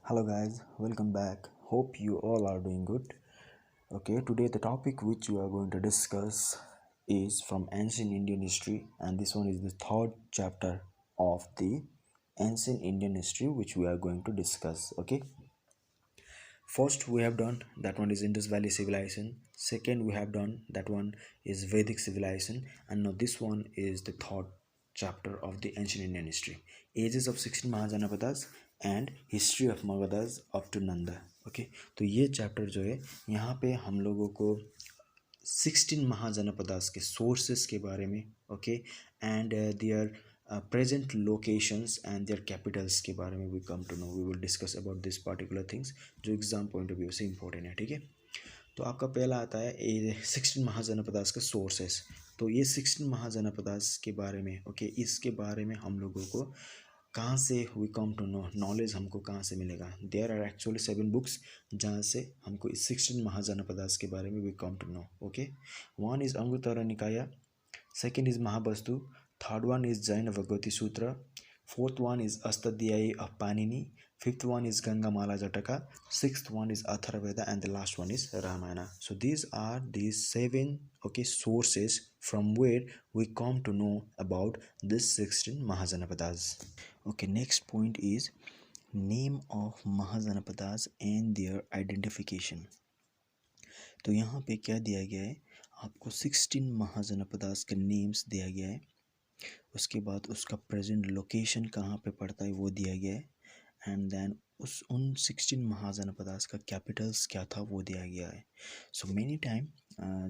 Hello guys, welcome back. Hope you all are doing good. Okay, today the topic which we are going to discuss is from ancient Indian history, and this one is the third chapter of the ancient Indian history which we are going to discuss. Okay, first we have done that one is Indus Valley civilization. Second we have done that one is Vedic civilization, and now this one is the third chapter of the ancient Indian history. Ages of 16 Mahajanapadas and history of Magadhas up to Nanda. Okay, तो ये chapter जो है यहाँ पे हम लोगों को 16 महाजनपदास के सोर्सेस के बारे में, okay, and their present locations and their capitals के बारे में we come to know. We will discuss about this particular things जो एग्जाम पॉइंट ऑफ व्यू से इंपॉर्टेंट है. ठीक है, तो आपका पहला आता है 16 महाजनपदास का सोर्सेस. तो ये 16 महाजनपदास के बारे में, ओके, इसके बारे में हम लोगों को कहाँ से we come to know, knowledge हमको कहाँ से मिलेगा. देयर आर एक्चुअली 7 बुक्स जहाँ से हमको इस 16 महाजनपदास के बारे में we come to know. Okay, one is Anguttara Nikaya, second is Mahavastu, third one is Jain Bhagavati Sutra, fourth one is Astadhyayi of Panini, fifth one is Gangamala Jataka, sixth one is Atharvaveda, and the last one is Ramayana. So these are these 7 sources from where we come to know about this 16 Mahajanapadas. Okay, next point is name of Mahajanapadas and their identification. तो यहाँ पे क्या दिया गया है, आपको 16 महाजनपदास के names दिया गया है. उसके बाद उसका प्रेजेंट लोकेशन कहाँ पे पड़ता है वो दिया गया है. एंड देन उन 16 महाजनपदास का कैपिटल्स क्या था वो दिया गया है. सो मेनी टाइम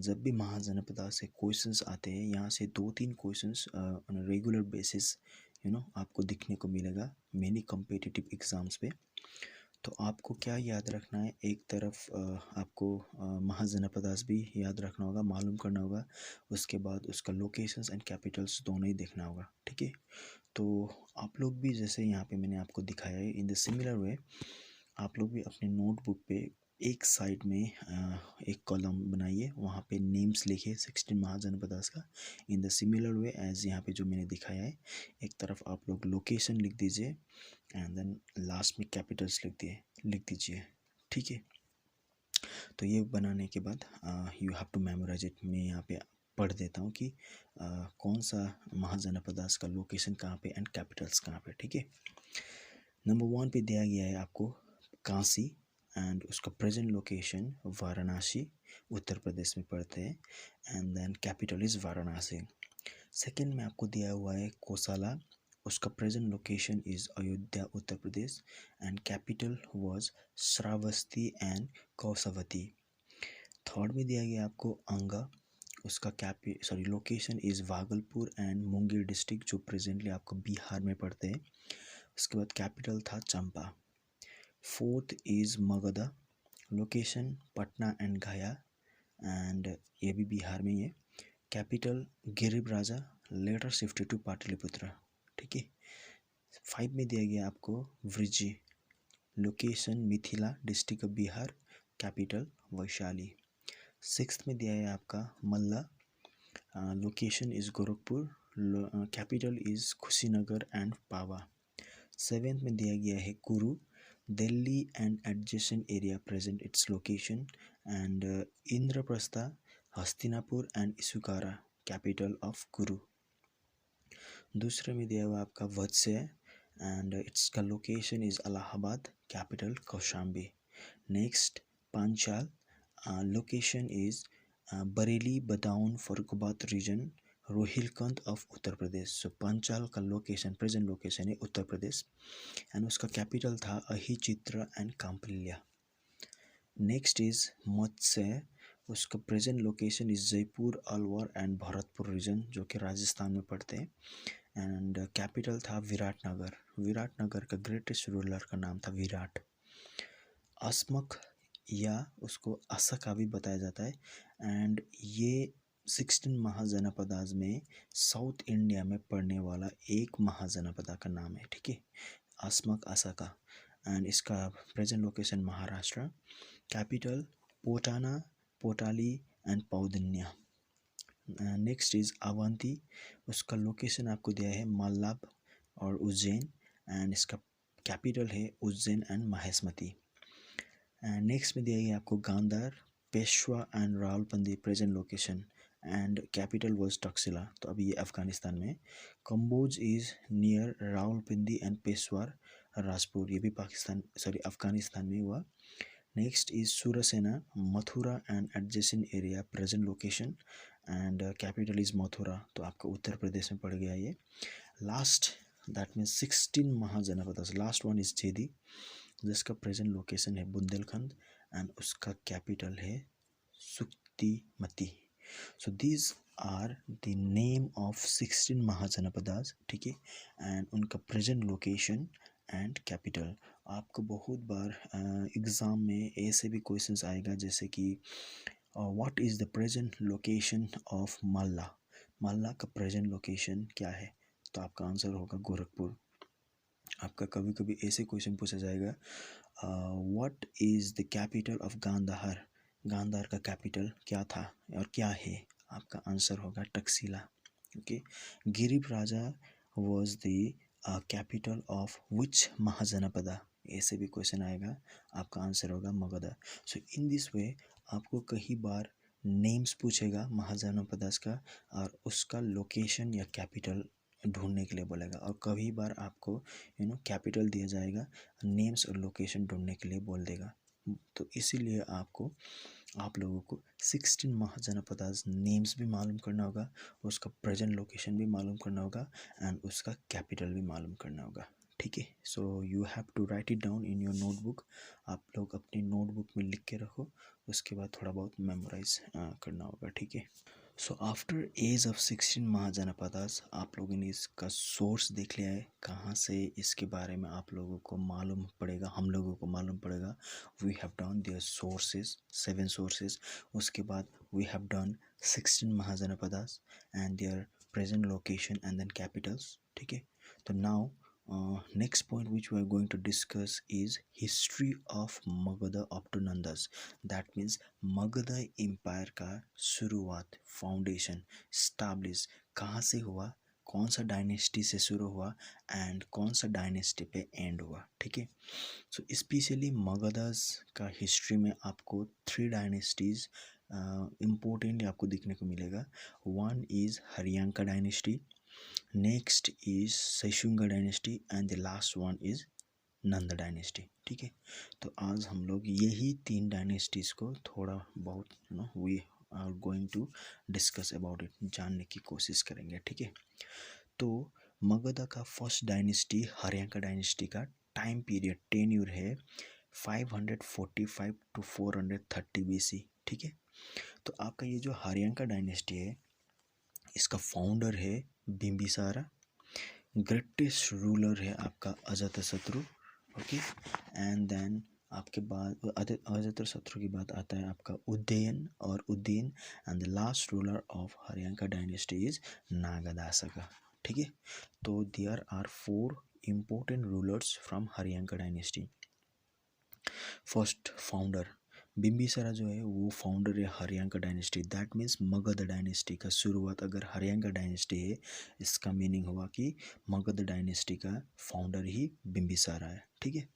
जब भी महाजनपदास से क्वेश्चंस आते हैं, यहाँ से 2-3 क्वेश्चंस ऑन रेगुलर बेसिस आपको दिखने को मिलेगा मेनी कम्पिटिटिव एग्ज़ाम्स पे. तो आपको क्या याद रखना है, एक तरफ आपको महाजनपदास भी याद रखना होगा, मालूम करना होगा, उसके बाद उसका लोकेशंस एंड कैपिटल्स दोनों ही देखना होगा. ठीक है, तो आप लोग भी जैसे यहाँ पे मैंने आपको दिखाया है, इन द सिमिलर वे आप लोग भी अपने नोटबुक पे एक साइड में एक कॉलम बनाइए, वहाँ पे नेम्स लिखिए 16 महाजनपदास का in the similar way as यहाँ पे जो मैंने दिखाया है. एक तरफ आप लोग लोकेशन लिख दीजिए एंड देन लास्ट में कैपिटल्स लिख दीजिए. ठीक है, तो ये बनाने के बाद you have to memorise it. मैं यहाँ पे पढ़ देता हूँ कि कौन सा महाजनपदास का लोकेशन कहाँ पे एंड कैपिटल्स कहाँ पे. ठीक है, नंबर 1 पे दिया गया है आपको काशी एंड उसका प्रेजेंट लोकेशन वाराणसी, उत्तर प्रदेश में पड़ते हैं, and then capital is Varanasi. Second में आपको दिया हुआ है कोसाला, उसका present location is Ayodhya, Uttar Pradesh, and capital was Shravasti and Kausavati. Third में दिया गया आपको अंगा, उसका location is Bhagalpur and Munger district जो प्रेजेंटली आपको बिहार में पड़ते हैं. उसके बाद कैपिटल था Champa. Fourth is Magadha, location Patna and Gaya, and ये भी बिहार में ही है. Capital Giribraja, later shifted to Pataliputra. ठीक है, 5 में दिया गया आपको Vrijji, location Mithila district of Bihar, capital Vaishali. 6 में दिया है आपका Malla, location is Gorakhpur, capital is Kushinagar and Pava. 7th में दिया गया है Kuru, Delhi and adjacent area present its location, and Indraprastha, Hastinapur and Isukara, capital of Kuru. दूसरे में दिया हुआ आपका वत्स्य एंड इट्स का location is Allahabad, capital Kaushambi. Next Panchal, location is Bareilly, Badaun, Farrukhabad region, Rohilkhand of Uttar Pradesh. So Panchal का लोकेशन प्रेजेंट लोकेशन है उत्तर प्रदेश, एंड उसका कैपिटल था Ahichchhatra and Kampilya. Next is Matsya, उसका present location is Jaipur, Alwar and Bharatpur region जो कि राजस्थान में पड़ते हैं, एंड कैपिटल था विराटनगर. विराटनगर का ग्रेटेस्ट रूलर का नाम था विराट. अस्मक या उसको असका भी बताया जाता है, एंड ये 16 महाजनपदास में साउथ इंडिया में पड़ने वाला एक महाजनपदा का नाम है. ठीक है, अस्मक असका, एंड इसका present location Maharashtra, capital Potana, Potali and Paudanya. Next is Avanti, उसका लोकेशन आपको दिया है मल्लाब और उज्जैन, एंड इसका कैपिटल है Ujjain and Maheshmati. And next में दिया गया आपको Gandhar, Peshawar and Rawalpindi present location and capital was Takshashila. तो अभी ये अफगानिस्तान में। Kamboj is near Rawalpindi and Peshawar Rajpur, ये भी पाकिस्तान सॉरी अफगानिस्तान में हुआ। Next is Surasena, Mathura and adjacent area present location and capital is Mathura, तो आपका उत्तर प्रदेश में पड़ गया ये। Last that means 16 Mahajanapada, last one is Chedi जिसका प्रेजेंट लोकेशन है बुंदेलखंड एंड उसका कैपिटल है Suktimati. So these are the name of 16 Mahajanapadas, ठीक है, एंड उनका प्रेजेंट लोकेशन एंड कैपिटल। आपको बहुत बार एग्ज़ाम में ऐसे भी क्वेश्चंस आएगा जैसे कि what is the present location of Malda, Malda का प्रेजेंट लोकेशन क्या है, तो आपका आंसर होगा गोरखपुर। आपका कभी कभी ऐसे क्वेश्चन पूछा जाएगा what is the capital of Gandhara, Gandhara का कैपिटल क्या था और क्या है, आपका आंसर होगा Takshashila. Okay, Giriraja was the capital of which Mahajanapada, ऐसे भी क्वेश्चन आएगा, आपका आंसर होगा मगध। सो इन दिस वे आपको कई बार नेम्स पूछेगा महाजनपदास का और उसका लोकेशन या कैपिटल ढूंढने के लिए बोलेगा, और कभी बार आपको कैपिटल दिया जाएगा, नेम्स और लोकेशन ढूंढने के लिए बोल देगा। तो इसीलिए आपको आप लोगों को 16 महाजनपदास नेम्स भी मालूम करना होगा, उसका प्रेजेंट लोकेशन भी मालूम करना होगा एंड उसका कैपिटल भी मालूम करना होगा, ठीक है। So you have to write it down in your notebook, आप लोग अपनी नोटबुक में लिख के रखो, उसके बाद थोड़ा बहुत मेमोराइज करना होगा, ठीक है। So after age of 16 Mahajanapadas, आप लोगों ने इसका सोर्स देख लिया है, कहाँ से इसके बारे में आप लोगों को मालूम पड़ेगा, हम लोगों को मालूम पड़ेगा। We have done their sources, 7 sources, उसके बाद we have done 16 Mahajanapadas and their present location and then capitals, ठीक है। तो now next point which we are going to discuss is history of Magadha up to Nandas, that means Magadh empire का शुरुआत, foundation, establish कहाँ से हुआ, कौन सा डायनेस्टी से शुरू हुआ एंड कौन सा डायनेस्टी पे एंड हुआ, ठीक है। सो स्पेशली मगधस का हिस्ट्री में आपको 3 डायनेस्टीज इम्पोर्टेंटली आपको देखने को मिलेगा। One is Haryanka dynasty, next is Shaishunaga dynasty and the last one is Nanda dynasty, ठीक है। तो आज हम लोग यही 3 डायनेस्टीज़ को थोड़ा बहुत we are going to discuss about it, जानने की कोशिश करेंगे, ठीक है। तो मगध का फर्स्ट डायनेस्टी हरियांका डायनेस्टी का टाइम पीरियड टेन्यूर है 545 टू 430 BC, ठीक है। तो आपका ये जो हरियांका डायनेस्टी है इसका फाउंडर है बिंबिसारा, ग्रेटेस्ट रूलर है आपका अजातशत्रु, ओके। एंड देन आपके बाद अजातशत्रु की बात आता है आपका उदयन और Udayan, and the last ruler of Haryanka dynasty is Nagadasaka, ठीक है। तो there are 4 important rulers from Haryanka dynasty. First founder Bimbisara जो है वो फाउंडर है Haryanka dynasty, that means Magadha dynasty का शुरुआत अगर हरियांका डायनेस्टी है, इसका मीनिंग हुआ कि मगध डायनेस्टी का फाउंडर ही बिंबिसारा है, ठीक है।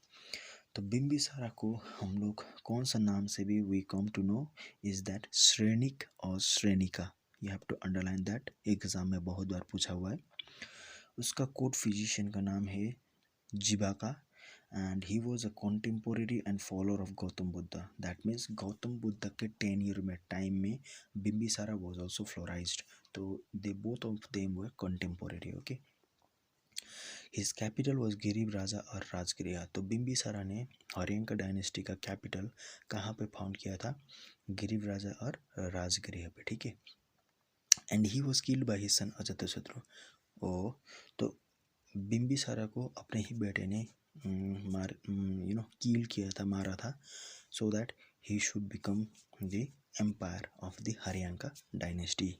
तो बिंबिसारा को हम लोग कौन सा नाम से भी we come to know is that Shrenik और Shrenika, you have to underline that, exam में बहुत बार पूछा हुआ है। उसका कोर्ट फिजिशियन का नाम है जिबाका and he was a contemporary and follower of Gautam Buddha, that means Gautam Buddha के 10 ईयर में टाइम में बिंबिसारा was also florized, तो they both of them were contemporary, okay. his capital was गिरिराजा और राजगृह, तो बिंबिसारा ने हरियांका डायनेस्टी का कैपिटल कहाँ पे फाउंड किया था, गिरिराजा और राजगृह पे, ठीक है। And he was killed by his son Ajatashatru, ओ तो बिंबिसारा को अपने ही बेटे ने कील किया था, मारा था, so that he should become the empire of the Haryanka dynasty.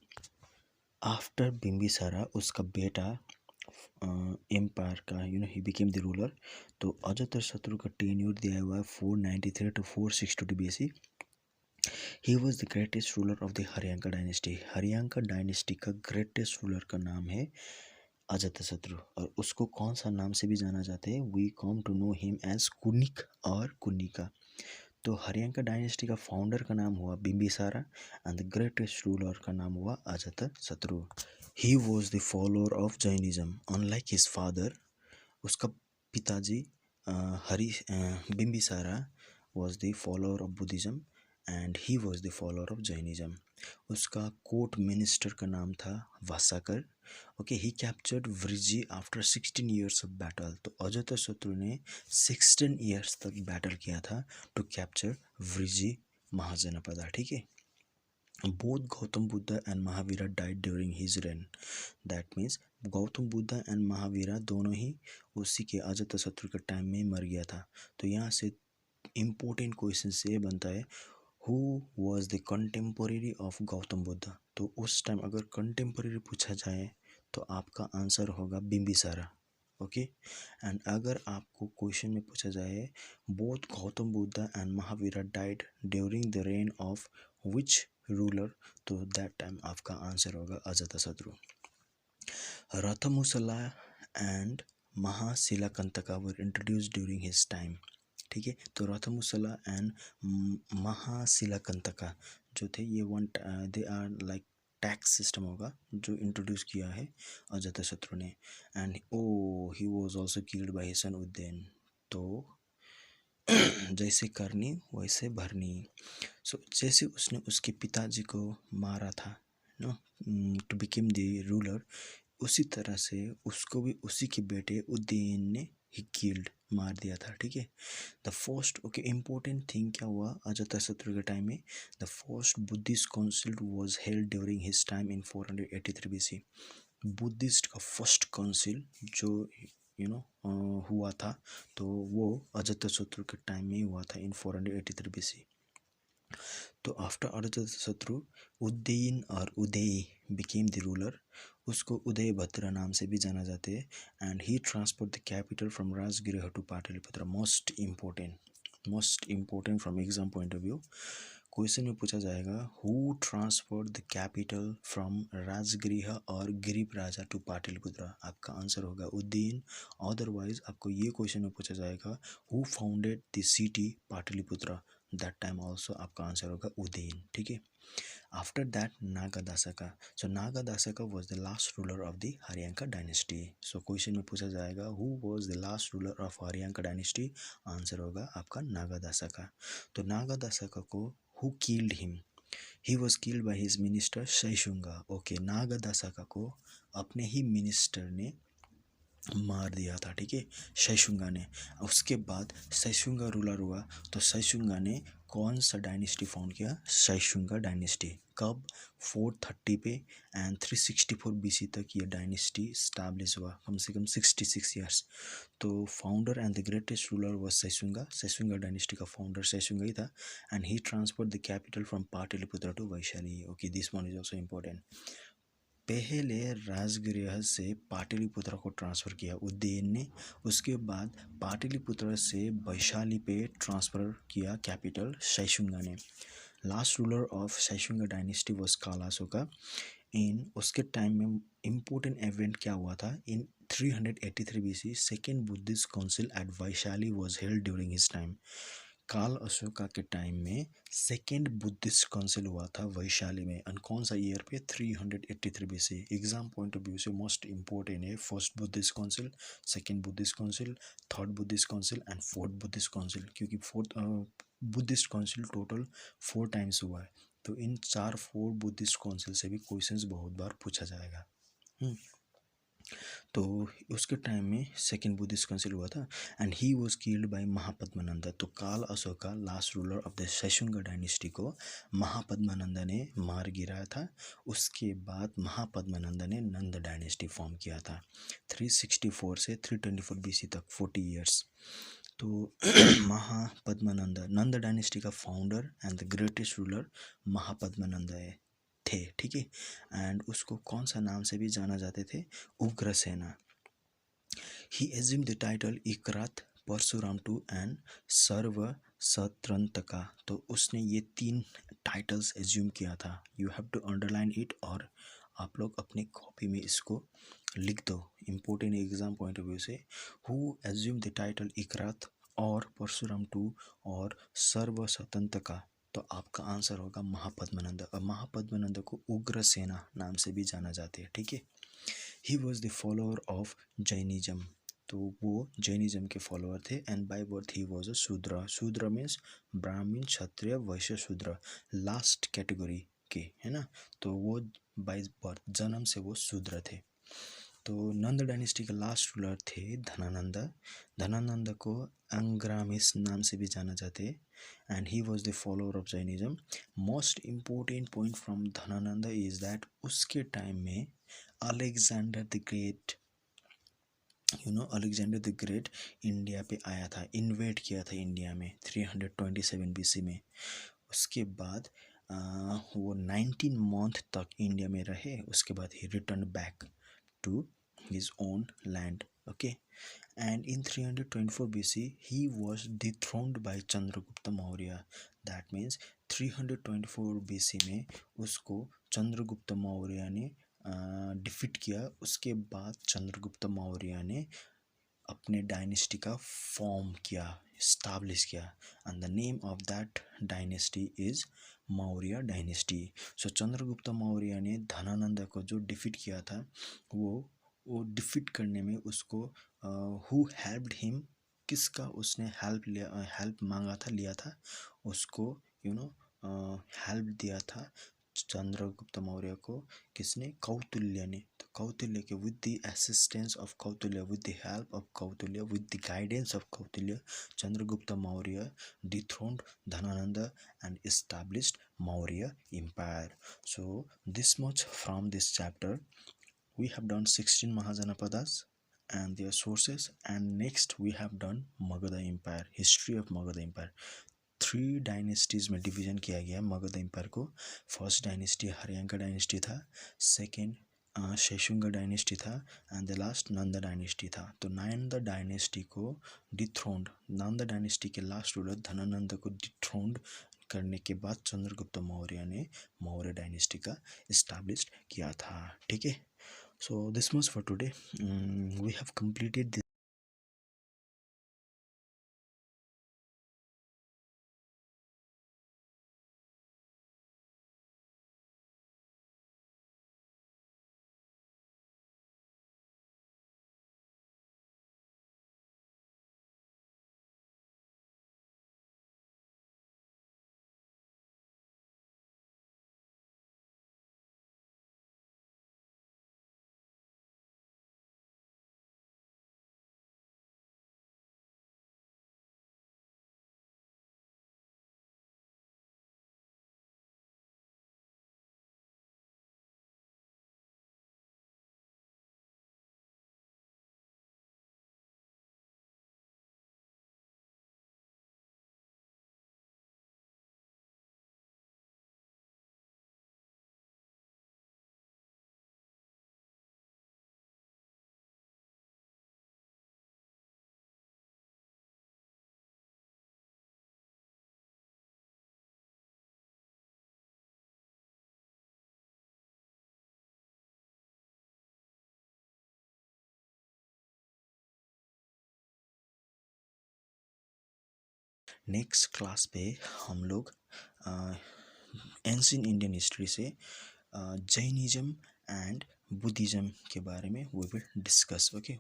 After Bimbisara उसका बेटा एम्पायर का ही बिकेम द रूलर। तो अजातशत्रु का टेन्यूर दिया हुआ है 493 to 462 BC। He was the greatest ruler of the Haryanka dynasty, Haryanka dynasty का ग्रेटेस्ट रूलर का नाम है अजातशत्रु, और उसको कौन सा नाम से भी जाना जाता है, we come to know him as Kunik और कुनिका। तो हरियांका डायनेस्टी का फाउंडर का नाम हुआ Bimbisara and the greatest ruler का नाम हुआ Ajatashatru. He was the follower of Jainism unlike his father. उसका पिताजी Bimbisara was the follower of Buddhism and he was the follower of Jainism. उसका कोर्ट मिनिस्टर का नाम था Vassakara. Okay, he captured Vrijji after 16 years of battle. तो अजातशत्रु ने 16 ईयर्स तक battle किया था टू कैप्चर वृजी महाजनपदा, ठीक है। Both Gautam Buddha and Mahavira died during his rain. That means Gautam Buddha and Mahavira दोनों ही उसी के अजातशत्रु के टाइम में मर गया था। तो यहाँ से इम्पोर्टेंट क्वेश्चन ये बनता है, who was the contemporary of Gautam Buddha. तो उस टाइम अगर कंटेम्पोरेरी पूछा जाए तो आपका आंसर होगा बिंबिसारा। ओके, एंड अगर आपको क्वेश्चन में पूछा जाए both Gautam Buddha and Mahavira died during the reign of which ruler, तो दैट टाइम आपका आंसर होगा Ajatashatru. Rathamusala and Mahashilakantaka were introduced during his time, ठीक है। तो रथमुसला एंड महाशिलाकंतका जो थे ये they are like tax system होगा जो इंट्रोड्यूस किया है अजातशत्रु ने। And he was also killed by his son Udayan. तो जैसे करनी वैसे भरनी। सो जैसे उसने उसके पिताजी को मारा था no to become the ruler, उसी तरह से उसको भी उसी के बेटे उदयन ने ही किल्ड मार दिया था, ठीक है। The first okay important thing क्या हुआ अजातशत्रु के टाइम में, the first Buddhist council was held during his time in 483 BC। Buddhist का फर्स्ट काउंसिल जो हुआ था तो वो अजातशत्रु के टाइम में हुआ था इन 483 BC। तो आफ्टर अजातशत्रु उदयन और उदय बिकेम द रूलर। उसको उदयभद्र नाम से भी जाना जाते हैं। And he transport the capital from Rajgriha to Pataliputra. Most important from exam point of view. Question में पूछा जाएगा who transport the capital from Rajgriha और गिरिप राजा टू पाटलिपुत्र। आपका आंसर होगा उदयन। अदरवाइज आपको ये क्वेश्चन में पूछा जाएगा who founded the city Pataliputra, that time also आपका आंसर होगा उदयन, ठीक है। After that Nagadasaka. So Nagadasaka was the last ruler of the Haryanka dynasty. So question में पूछा जाएगा who was the last ruler of Haryanka dynasty, answer होगा आपका नागादासका। तो नागादासका को who killed him, he was killed by his minister Shishunaga. Okay, Nagadasaka को अपने ही मिनिस्टर ने मार दिया था, ठीक है, शैशुंगा ने। उसके बाद शैशुंगा रूलर हुआ तो शैशुंगा ने कौन सा डायनेस्टी फाउंड किया, शैशुंगा डायनेस्टी। कब, 430 पे एंड 364 BC तक ये डायनेस्टी स्टैब्लिश हुआ, कम से कम 66 ईयर्स। तो founder and the greatest ruler was Shishunaga dynasty का फाउंडर शैशुंगा ही था। And he transferred the capital from Pataliputra to Vaishali. Okay, this one is also important. पहले राजगृह से पाटलिपुत्र को ट्रांसफ़र किया उदयन ने, उसके बाद पाटलिपुत्र से वैशाली पे ट्रांसफ़र किया कैपिटल शैशुंगा ने। Last ruler of Shishunaga dynasty was Kalashoka. In उसके टाइम में इम्पोर्टेंट इवेंट क्या हुआ था, in 383 BC second Buddhist council at Vaishali was held during his time. Kala Ashoka के टाइम में सेकेंड बुद्धिस्ट काउंसिल हुआ था वैशाली में। और कौन सा ईयर पे, 383 BC। Exam point of view से मोस्ट इम्पोर्टेंट है first Buddhist council, second Buddhist council, third Buddhist council and fourth Buddhist council, क्योंकि fourth Buddhist council total 4 times हुआ है। तो इन 4 बुद्धिस्ट काउंसिल से भी क्वेश्चंस बहुत बार पूछा जाएगा। तो उसके टाइम में सेकेंड बुद्धिस्ट काउंसिल हुआ था and he was killed by Mahapadmananda. तो Kala Ashoka last ruler of the Shishunaga dynasty को महापद्मानंद ने मार गिराया था। उसके बाद महापद्मानंद ने नंद डायनेस्टी फॉर्म किया था 364 से 324 BC तक, 40 ईयर्स। तो महापद्मानंद नंद डायनेस्टी का founder and the greatest ruler Mahapadmananda है थे, ठीक है। एंड उसको कौन सा नाम से भी जाना जाते थे, Ugrasena. He assume the title Ekarat Parashuram two and Sarva Kshatrantaka. तो उसने ये 3 टाइटल्स एज्यूम किया था। You have to underline it, और आप लोग अपनी कॉपी में इसको लिख दो important exam point of view से। Who assume the title Ekarat और परशुराम टू और सर्व स्वतंत्र का, तो आपका आंसर होगा महापद्मनंद। और महापद्मनंद को उग्रसेना नाम से भी जाना जाते हैं, ठीक है। ही was the follower of Jainism, तो वो जैनिज्म के फॉलोअर थे। And by birth he was a शूद्र। शूद्र मीन्स ब्राह्मण क्षत्रिय वैश्य शूद्र, लास्ट कैटेगरी के, है ना। तो वो बाय बर्थ जन्म से वो शूद्र थे। तो नंद डायनेस्टी के लास्ट रूलर थे धनानंद। धनानंद को अंग्रामिस नाम से भी जाना जाते हैं। And he was the follower of Jainism. Most important point from Dhanananda is that उसके टाइम में Alexander the great, Alexander the great India पे आया था, इन्वेट किया था इंडिया में 327 BC में। उसके बाद वो 19 मंथ तक इंडिया में रहे। उसके बाद he return back to his own land, okay. And in 324 BC he was dethroned by Chandragupta Maurya. That means 324 BC में उसको चंद्रगुप्त मौर्य ने डिफीट किया। उसके बाद चंद्रगुप्त मौर्य ने अपने डायनेस्टी का फॉर्म किया, इस्टाब्लिश किया। And the name of that dynasty is Maurya dynasty. So Chandragupta Maurya ने धनानंद को जो डिफीट किया था, वो डिफीट करने में उसको हु हेल्प्ड हिम, किसका उसने हेल्प मांगा था, लिया था, उसको हेल्प दिया था चंद्रगुप्त मौर्य को। किसने? कौटिल्य ने। तो कौटिल्य के with the assistance of Kautilya, with the help of Kautilya, with the guidance of Kautilya, Chandragupta Maurya dethroned Dhanananda and established Maurya Empire. So this much from this chapter. We have done 16 Mahajanapadas and their sources, and next we have done Magadha Empire, history of Magadha Empire. 3 dynasties में division किया गया Magadh empire को। First dynasty Haryanka dynasty था, second शेषुंगा dynasty था, and the last Nanda dynasty था। तो Nanda dynasty को डिथ्रोन्ड, Nanda dynasty के लास्ट रूलर धनानंद को डिथ्रोन्ड करने के बाद चंद्रगुप्त मौर्य ने मौर्य डायनेस्टी का इस्टेब्लिश किया था, ठीक है। So this much for today. We have completed this. Next class पे हम लोग एंशिएंट इंडियन हिस्ट्री से जैनिज्म एंड बुद्धिज्म के बारे में वी विल डिस्कस, ओके।